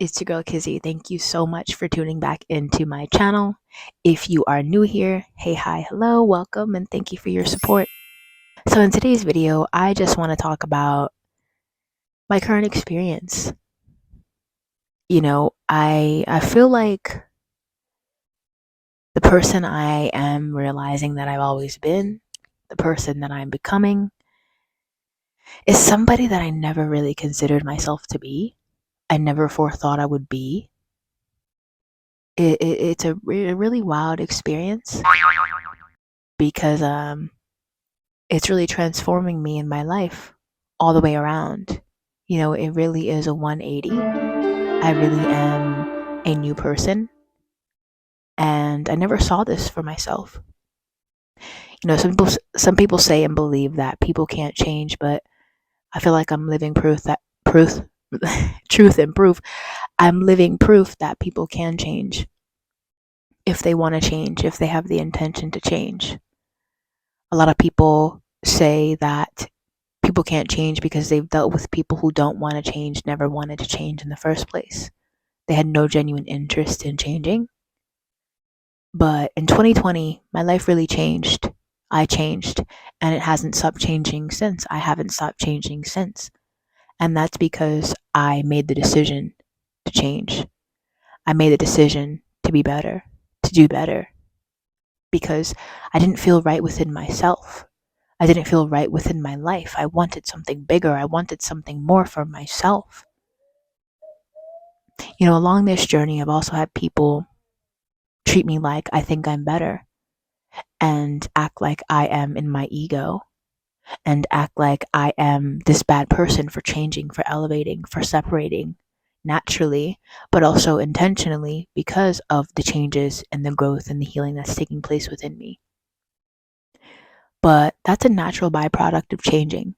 It's your girl Kizzy. Thank you so much for tuning back into my channel. If you are new here, hey, hi, hello, welcome, and thank you for your support. So in today's video, I just want to talk about my current experience. I feel like the person I am realizing that I've always been, the person that I'm becoming, is somebody that I never really considered myself to be. I never forethought I would be. It's a really wild experience because it's really transforming me in my life all the way around. It really is a 180. I really am a new person, and I never saw this for myself. Some people say and believe that people can't change, but I feel like I'm living proof truth and proof. I'm living proof that people can change if they want to change, if they have the intention to change. A lot of people say that people can't change because they've dealt with people who don't want to change, never wanted to change in the first place. They had no genuine interest in changing. But in 2020, my life really changed. I changed, and it hasn't stopped changing since. I haven't stopped changing since. And that's because I made the decision to change. I made the decision to be better, to do better, because I didn't feel right within myself. I didn't feel right within my life. I wanted something bigger. I wanted something more for myself. Along this journey, I've also had people treat me like I think I'm better and act like I am in my ego and act like I am this bad person for changing, for elevating, for separating naturally, but also intentionally because of the changes and the growth and the healing that's taking place within me. But that's a natural byproduct of changing,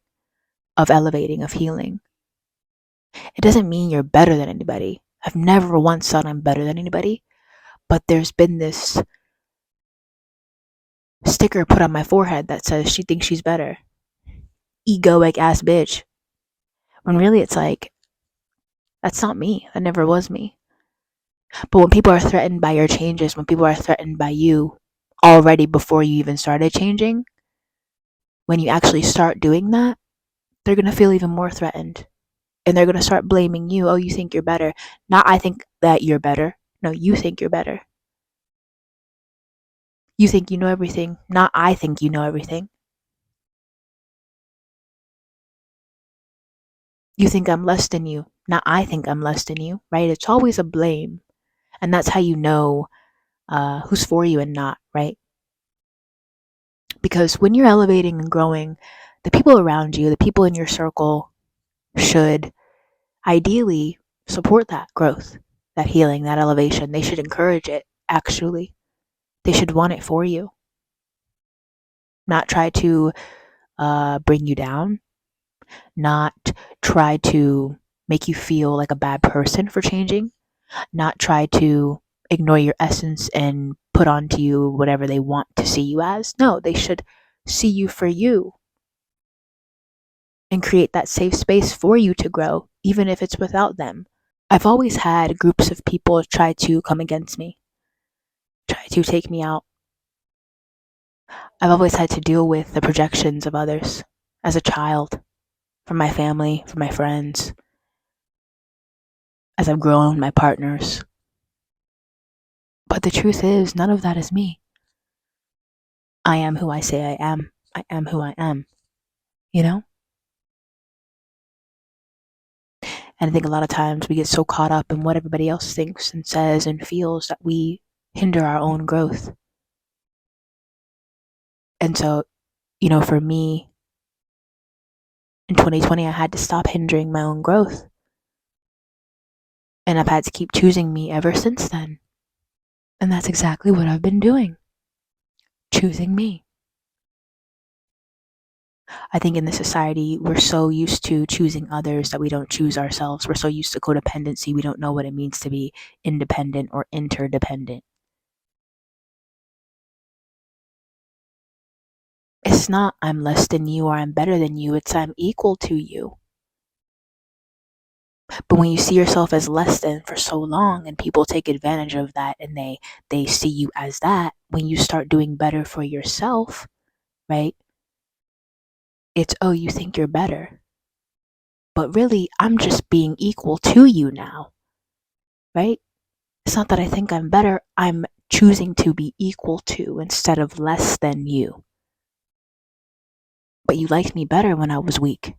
of elevating, of healing. It doesn't mean you're better than anybody. I've never once thought I'm better than anybody, but there's been this sticker put on my forehead that says she thinks she's better. Egoic ass bitch. When really it's like, that's not me. That never was me. But when people are threatened by your changes, when people are threatened by you already before you even started changing, when you actually start doing that, they're going to feel even more threatened. And they're going to start blaming you. Oh, you think you're better. Not I think that you're better. No, you think you're better. You think you know everything. Not I think you know everything. You think I'm less than you. Not I think I'm less than you, right? It's always a blame. And that's how you know who's for you and not, right? Because when you're elevating and growing, the people around you, the people in your circle should ideally support that growth, that healing, that elevation. They should encourage it, actually. They should want it for you, not try to bring you down, not try to make you feel like a bad person for changing, not try to ignore your essence and put onto you whatever they want to see you as. No, they should see you for you and create that safe space for you to grow, even if it's without them. I've always had groups of people try to come against me, try to take me out. I've always had to deal with the projections of others as a child, from my family, from my friends, as I've grown, my partners. But the truth is, none of that is me. I am who I say I am. I am who I am, you know? And I think a lot of times we get so caught up in what everybody else thinks and says and feels that we hinder our own growth. And so, for me, in 2020, I had to stop hindering my own growth. And I've had to keep choosing me ever since then. And that's exactly what I've been doing. Choosing me. I think in this society, we're so used to choosing others that we don't choose ourselves. We're so used to codependency, we don't know what it means to be independent or interdependent. It's not I'm less than you or I'm better than you, it's I'm equal to you. But when you see yourself as less than for so long and people take advantage of that and they see you as that, when you start doing better for yourself, right? It's, oh, you think you're better. But really, I'm just being equal to you now, right? It's not that I think I'm better, I'm choosing to be equal to instead of less than you. But you liked me better when I was weak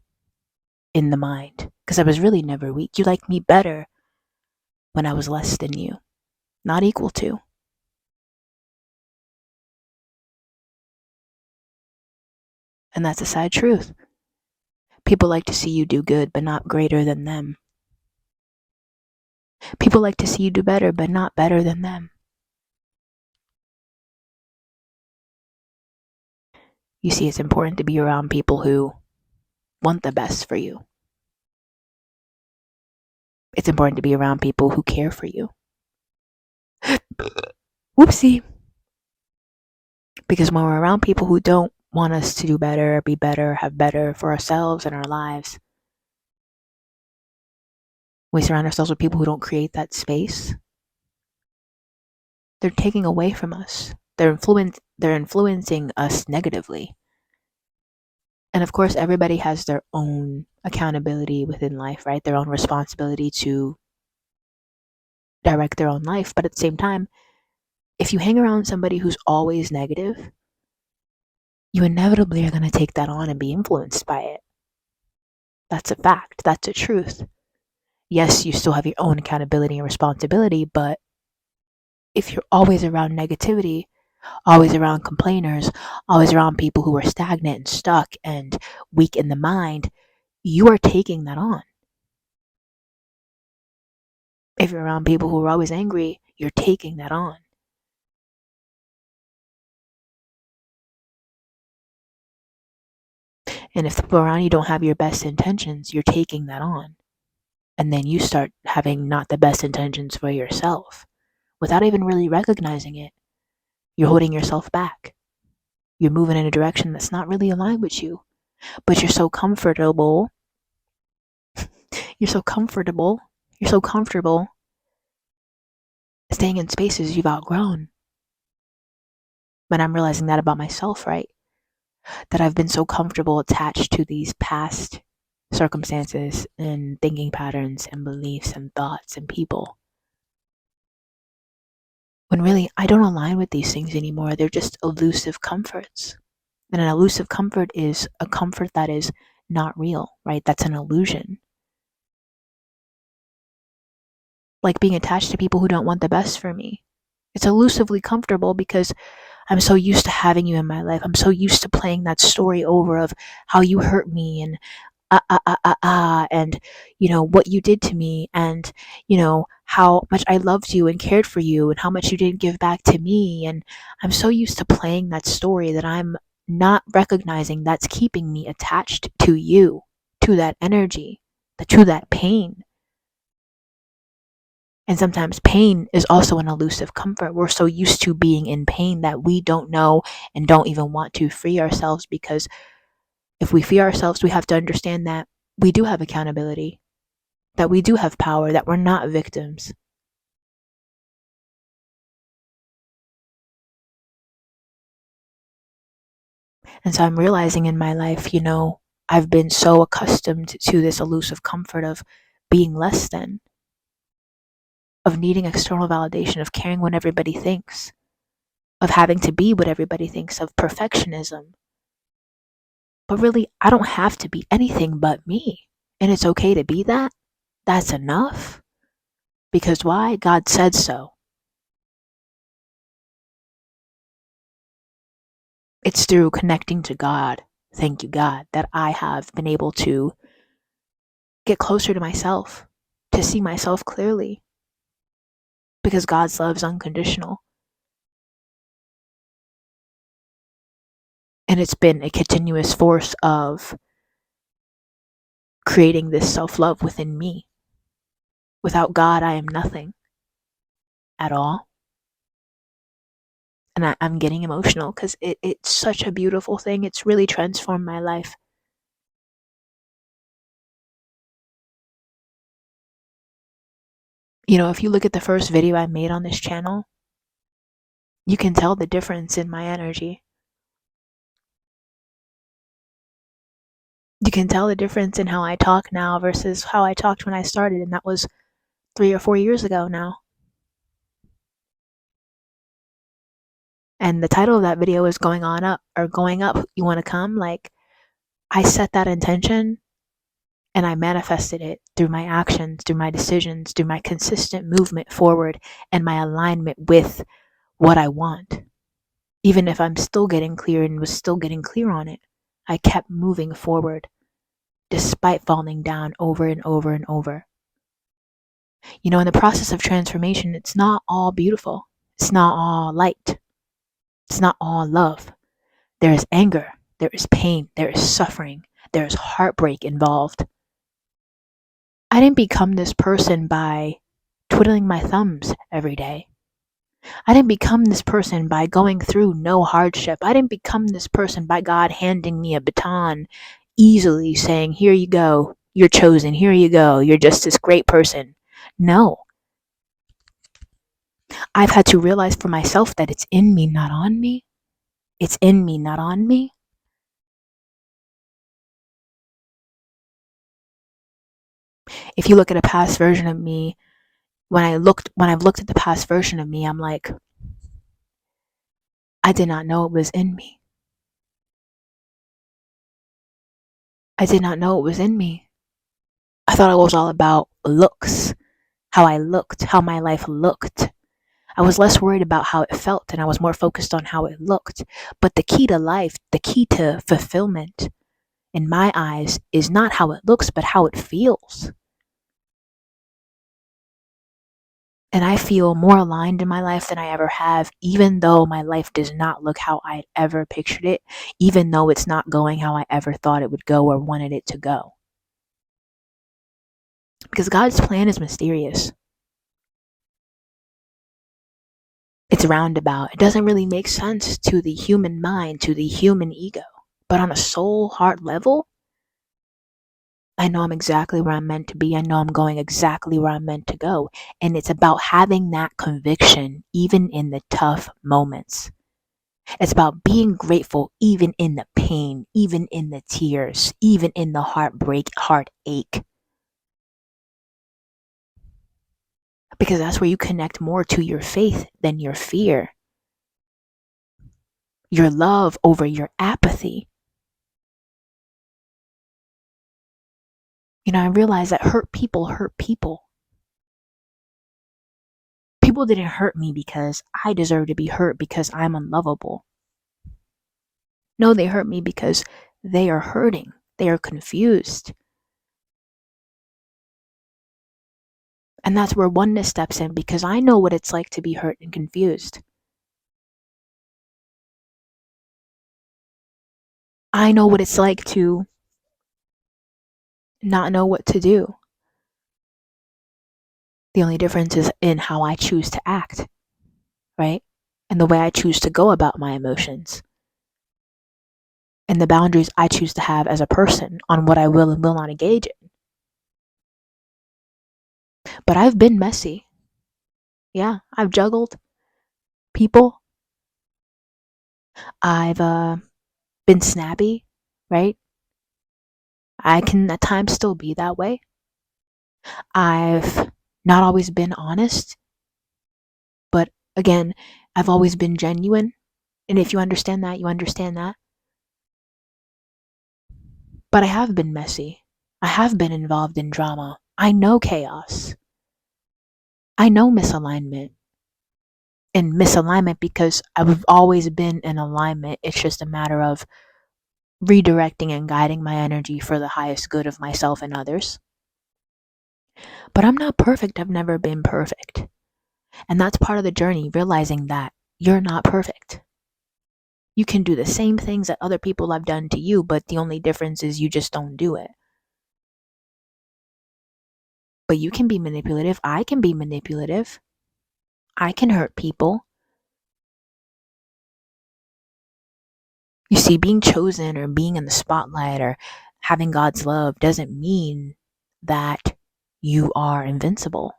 in the mind, because I was really never weak. You liked me better when I was less than you, not equal to. And that's a sad truth. People like to see you do good, but not greater than them. People like to see you do better, but not better than them. You see, it's important to be around people who want the best for you. It's important to be around people who care for you. Whoopsie. Because when we're around people who don't want us to do better, be better, have better for ourselves and our lives, we surround ourselves with people who don't create that space, they're taking away from us. They're influencing us negatively. And of course, everybody has their own accountability within life, right? Their own responsibility to direct their own life. But at the same time, if you hang around somebody who's always negative, you inevitably are going to take that on and be influenced by it. That's a fact. That's a truth. Yes, you still have your own accountability and responsibility, but if you're always around negativity, always around complainers, always around people who are stagnant and stuck and weak in the mind, you are taking that on. If you're around people who are always angry, you're taking that on. And if the people around you don't have your best intentions, you're taking that on. And then you start having not the best intentions for yourself without even really recognizing it. You're holding yourself back. You're moving in a direction that's not really aligned with you, but you're so comfortable. You're so comfortable. You're so comfortable staying in spaces you've outgrown. But I'm realizing that about myself, right? That I've been so comfortable attached to these past circumstances and thinking patterns and beliefs and thoughts and people. When really I don't align with these things anymore. They're just elusive comforts. And an elusive comfort is a comfort that is not real, right? That's an illusion. Like being attached to people who don't want the best for me. It's elusively comfortable because I'm so used to having you in my life. I'm so used to playing that story over of how you hurt me and and what you did to me, and how much I loved you and cared for you and how much you didn't give back to me. And I'm so used to playing that story that I'm not recognizing that's keeping me attached to you, to that energy, to that pain. And sometimes pain is also an elusive comfort. We're so used to being in pain that we don't know and don't even want to free ourselves, because if we free ourselves, we have to understand that we do have accountability, that we do have power, that we're not victims. And so I'm realizing in my life, I've been so accustomed to this elusive comfort of being less than, of needing external validation, of caring what everybody thinks, of having to be what everybody thinks, of perfectionism. But really, I don't have to be anything but me. And it's okay to be that. That's enough. Because why? God said so. It's through connecting to God, thank you, God, that I have been able to get closer to myself, to see myself clearly. Because God's love is unconditional. And it's been a continuous force of creating this self love within me. Without God, I am nothing at all. And I'm getting emotional because it's such a beautiful thing. It's really transformed my life. If you look at the first video I made on this channel, you can tell the difference in my energy. You can tell the difference in how I talk now versus how I talked when I started, and that was 3 or 4 years ago now. And the title of that video is going on up or going up. You want to come? Like, I set that intention and I manifested it through my actions, through my decisions, through my consistent movement forward and my alignment with what I want. Even if I'm still getting clear and was still getting clear on it, I kept moving forward despite falling down over and over and over. In the process of transformation, it's not all beautiful. It's not all light. It's not all love. There is anger. There is pain. There is suffering. There is heartbreak involved. I didn't become this person by twiddling my thumbs every day. I didn't become this person by going through no hardship. I didn't become this person by God handing me a baton easily saying, here you go, you're chosen, here you go, you're just this great person. No. I've had to realize for myself that it's in me, not on me. It's in me, not on me. If you look at a past version of me, when I've looked at the past version of me, I'm like, I did not know it was in me. I did not know it was in me. I thought it was all about looks, how I looked, how my life looked. I was less worried about how it felt and I was more focused on how it looked. But the key to life, the key to fulfillment, in my eyes, is not how it looks, but how it feels. And I feel more aligned in my life than I ever have, even though my life does not look how I'd ever pictured it, even though it's not going how I ever thought it would go or wanted it to go. Because God's plan is mysterious. It's roundabout. It doesn't really make sense to the human mind, to the human ego. But on a soul, heart level, I know I'm exactly where I'm meant to be. I know I'm going exactly where I'm meant to go. And it's about having that conviction, even in the tough moments. It's about being grateful, even in the pain, even in the tears, even in the heartbreak, heartache. Because that's where you connect more to your faith than your fear. Your love over your apathy. I realize that hurt people hurt people. People didn't hurt me because I deserve to be hurt because I'm unlovable. No, they hurt me because they are hurting. They are confused. And that's where oneness steps in because I know what it's like to be hurt and confused. I know what it's like to not know what to do. The only difference is in how I choose to act, right? And the way I choose to go about my emotions. And the boundaries I choose to have as a person on what I will and will not engage in. But I've been messy. Yeah, I've juggled people. I've been snappy, right? I can at times still be that way. I've not always been honest, but again, I've always been genuine. And if you understand that, you understand that. But I have been messy. I have been involved in drama. I know chaos. I know misalignment. And misalignment because I've always been in alignment. It's just a matter of redirecting and guiding my energy for the highest good of myself and others. But I'm not perfect. I've never been perfect. And that's part of the journey, realizing that you're not perfect. You can do the same things that other people have done to you, but the only difference is you just don't do it. But you can be manipulative. I can be manipulative. I can hurt people. You see, being chosen or being in the spotlight or having God's love doesn't mean that you are invincible.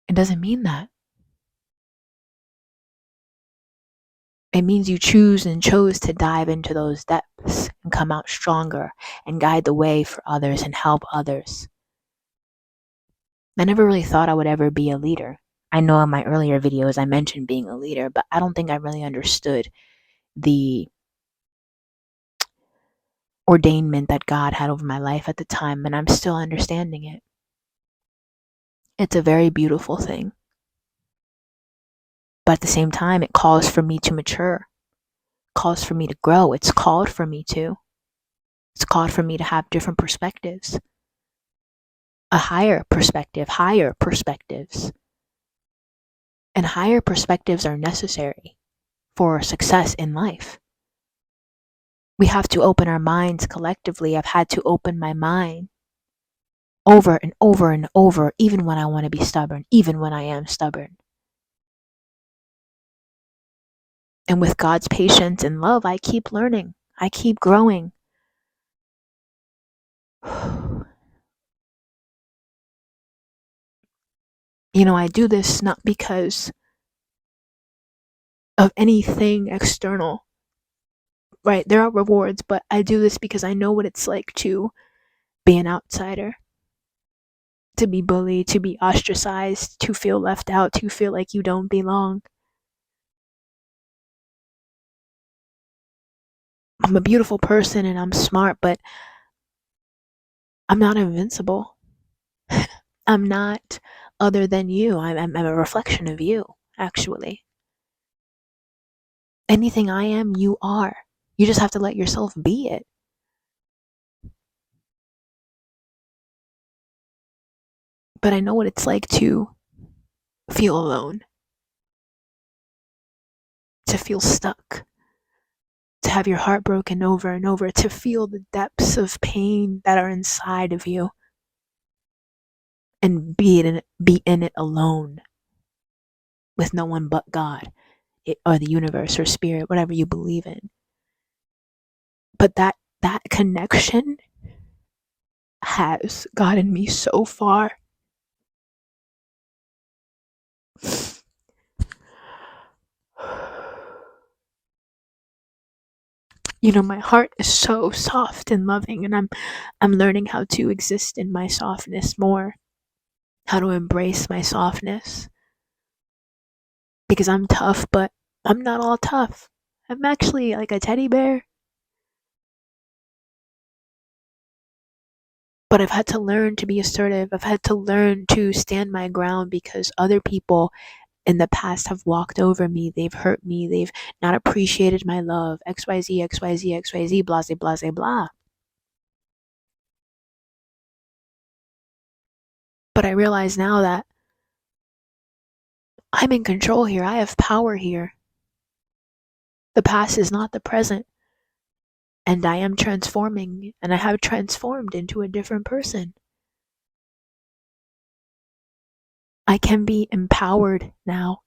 It doesn't mean that. It means you choose and chose to dive into those depths and come out stronger and guide the way for others and help others. I never really thought I would ever be a leader. I know in my earlier videos I mentioned being a leader, but I don't think I really understood the ordainment that God had over my life at the time, and I'm still understanding it. It's a very beautiful thing. But at the same time, it calls for me to mature, calls for me to grow. It's called for me to. It's called for me to have different perspectives, a higher perspective, higher perspectives. And higher perspectives are necessary for success in life. We have to open our minds collectively. I've had to open my mind over and over and over, even when I want to be stubborn, even when I am stubborn. And with God's patience and love, I keep learning. I keep growing. I do this not because of anything external, right? There are rewards, but I do this because I know what it's like to be an outsider, to be bullied, to be ostracized, to feel left out, to feel like you don't belong. I'm a beautiful person and I'm smart, but I'm not invincible. I'm not other than you. I'm a reflection of you, actually. Anything I am, you are. You just have to let yourself be it. But I know what it's like to feel alone, to feel stuck, to have your heart broken over and over, to feel the depths of pain that are inside of you and be in it alone with no one but God or the universe or spirit, whatever you believe in. But that connection has gotten me so far. My heart is so soft and loving, and I'm learning how to exist in my softness more, how to embrace my softness, because I'm tough, but I'm not all tough. I'm actually like a teddy bear. But I've had to learn to be assertive. I've had to learn to stand my ground because other people in the past have walked over me. They've hurt me. They've not appreciated my love. XYZ, XYZ, XYZ, blase, blase, blah. But I realize now that I'm in control here. I have power here. The past is not the present. And I am transforming, and I have transformed into a different person. I can be empowered now.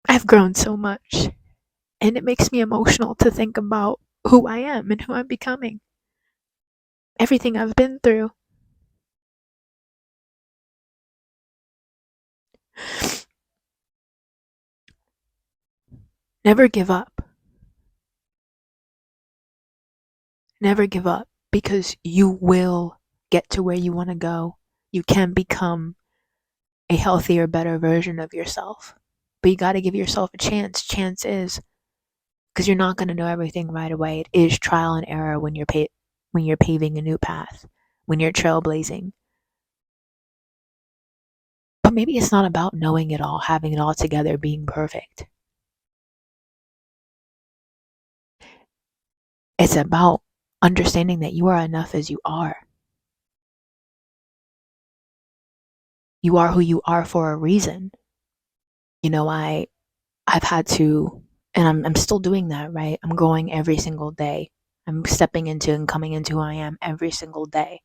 I've grown so much, and it makes me emotional to think about who I am and who I'm becoming. Everything I've been through. Never give up. Never give up because you will get to where you want to go. You can become a healthier, better version of yourself. But you got to give yourself a chance. Chance is because you're not going to know everything right away. It is trial and error when you're paving a new path, when you're trailblazing. But maybe it's not about knowing it all, having it all together, being perfect. It's about understanding that you are enough as you are. You are who you are for a reason. I've had to, and I'm still doing that, right? I'm growing every single day. I'm stepping into and coming into who I am every single day.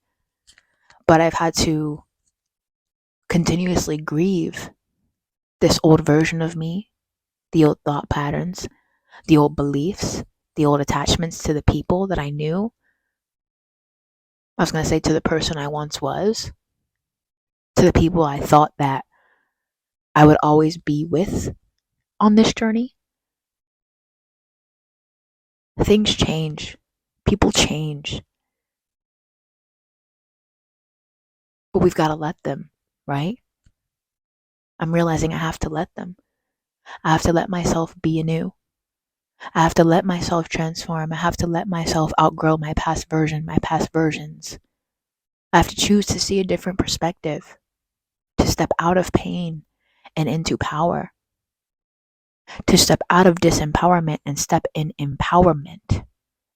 But I've had to continuously grieve this old version of me, the old thought patterns, the old beliefs, the old attachments to the people that I knew. I was going to say to the person I once was, to the people I thought that I would always be with on this journey. Things change. People change. But we've got to let them, right? I'm realizing I have to let them. I have to let myself be anew. I have to let myself transform. I have to let myself outgrow my past version, my past versions. I have to choose to see a different perspective, to step out of pain and into power, to step out of disempowerment and step in empowerment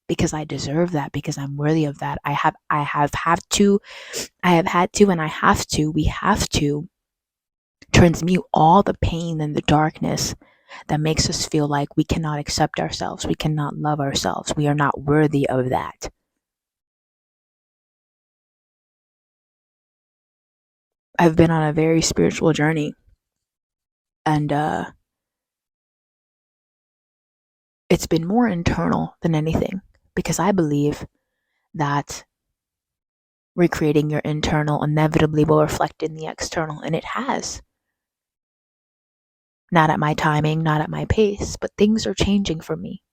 because I deserve that, because I'm worthy of that. I have had to, and I have to, we have to transmute all the pain and the darkness that makes us feel like we cannot accept ourselves, we cannot love ourselves, we are not worthy of that. I've been on a very spiritual journey, and it's been more internal than anything because I believe that recreating your internal inevitably will reflect in the external, and it has. Not at my timing, not at my pace, but things are changing for me.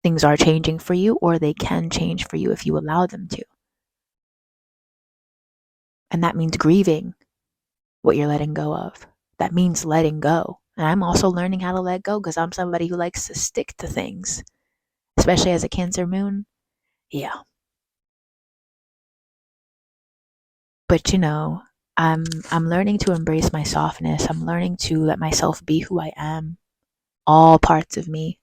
Things are changing for you, or they can change for you if you allow them to. And that means grieving what you're letting go of. That means letting go. And I'm also learning how to let go because I'm somebody who likes to stick to things, especially as a Cancer moon. Yeah. But I'm learning to embrace my softness. I'm learning to let myself be who I am, all parts of me.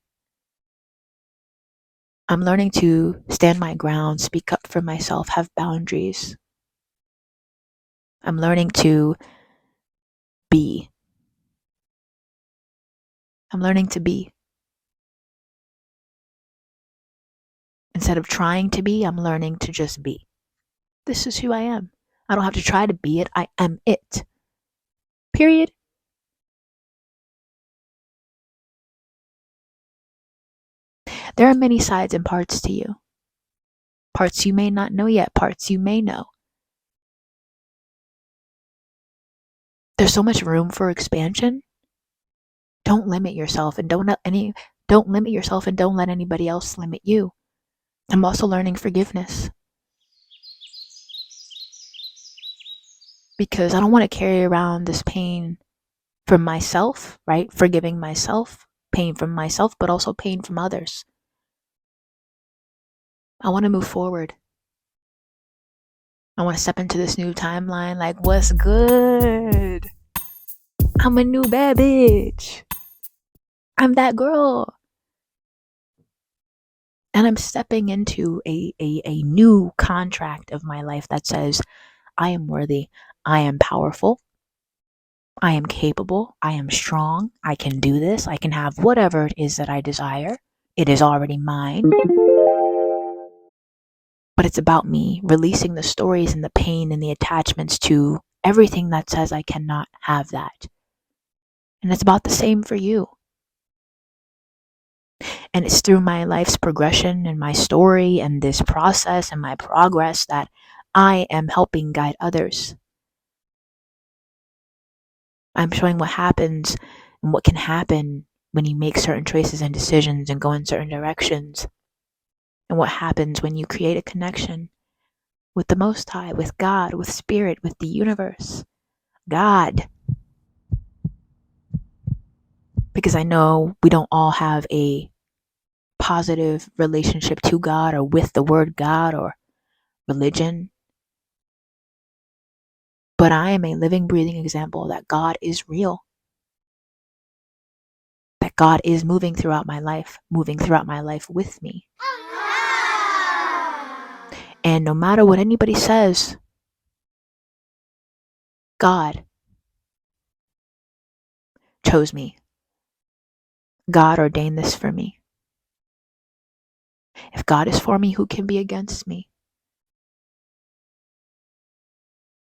I'm learning to stand my ground, speak up for myself, have boundaries. I'm learning to be. I'm learning to be. Instead of trying to be, I'm learning to just be. This is who I am. I don't have to try to be it. I am it. Period. There are many sides and parts to you. Parts you may not know yet, parts you may know. There's so much room for expansion. Don't limit yourself and don't let anybody else limit you. I'm also learning forgiveness because I don't want to carry around this pain from myself, right? Forgiving myself, pain from myself, but also pain from others. I want to move forward. I want to step into this new timeline like, what's good? I'm a new bad bitch. I'm that girl. And I'm stepping into a new contract of my life that says, I am worthy. I am powerful. I am capable. I am strong. I can do this. I can have whatever it is that I desire. It is already mine. But it's about me releasing the stories and the pain and the attachments to everything that says I cannot have that. And it's about the same for you. And it's through my life's progression and my story and this process and my progress that I am helping guide others. I'm showing what happens and what can happen when you make certain choices and decisions and go in certain directions. And what happens when you create a connection with the Most High, with God, with Spirit, with the universe. God. Because I know we don't all have a positive relationship to God or with the word God or religion. But I am a living, breathing example that God is real. That God is moving throughout my life with me. And no matter what anybody says, God chose me. God ordained this for me. If God is for me, who can be against me?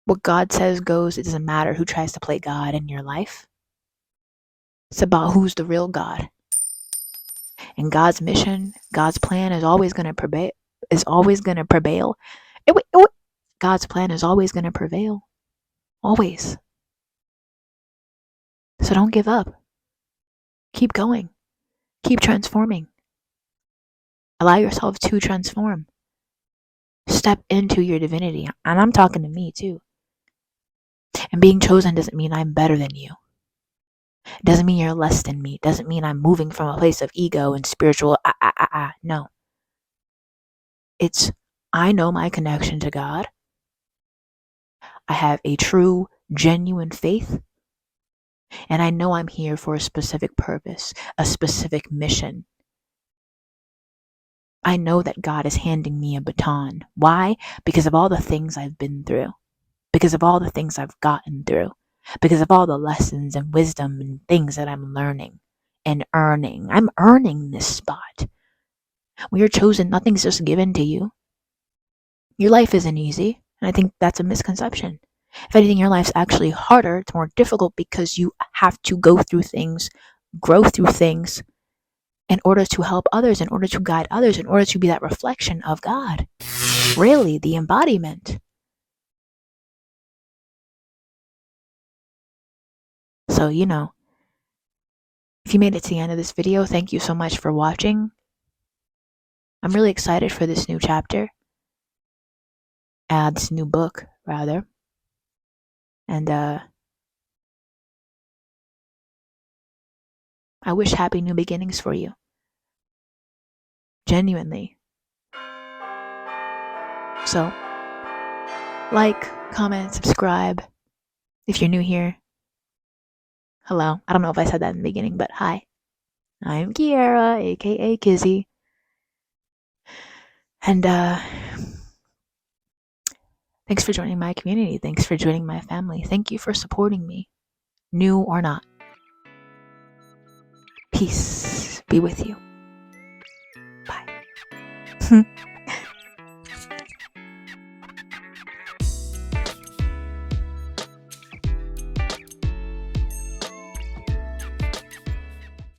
What God says goes. It doesn't matter who tries to play God in your life. It's about who's the real God. And God's mission, God's plan is always going to prevail. God's plan is always going to prevail. Always. So don't give up. Keep going. Keep transforming. Allow yourself to transform. Step into your divinity. And I'm talking to me too. And being chosen doesn't mean I'm better than you. It doesn't mean you're less than me. It doesn't mean I'm moving from a place of ego and spiritual No. It's I know my connection to God. I have a true, genuine faith. And I know I'm here for a specific purpose, a specific mission. I know that God is handing me a baton. Why? Because of all the things I've been through. Because of all the things I've gotten through. Because of all the lessons and wisdom and things that I'm learning and earning. I'm earning this spot. When you're chosen, nothing's just given to you. Your life isn't easy, and I think that's a misconception. If anything, your life's actually harder, it's more difficult because you have to go through things, grow through things in order to help others, in order to guide others, in order to be that reflection of God. Really, the embodiment. So, if you made it to the end of this video, thank you so much for watching. I'm really excited for this new chapter. This new book, rather. And I wish happy new beginnings for you. Genuinely. So, like, comment, subscribe. If you're new here, hello. I don't know if I said that in the beginning, but hi. I'm Kiara, aka Kizzy. And thanks for joining my community. Thanks for joining my family. Thank you for supporting me, new or not. Peace be with you. Bye.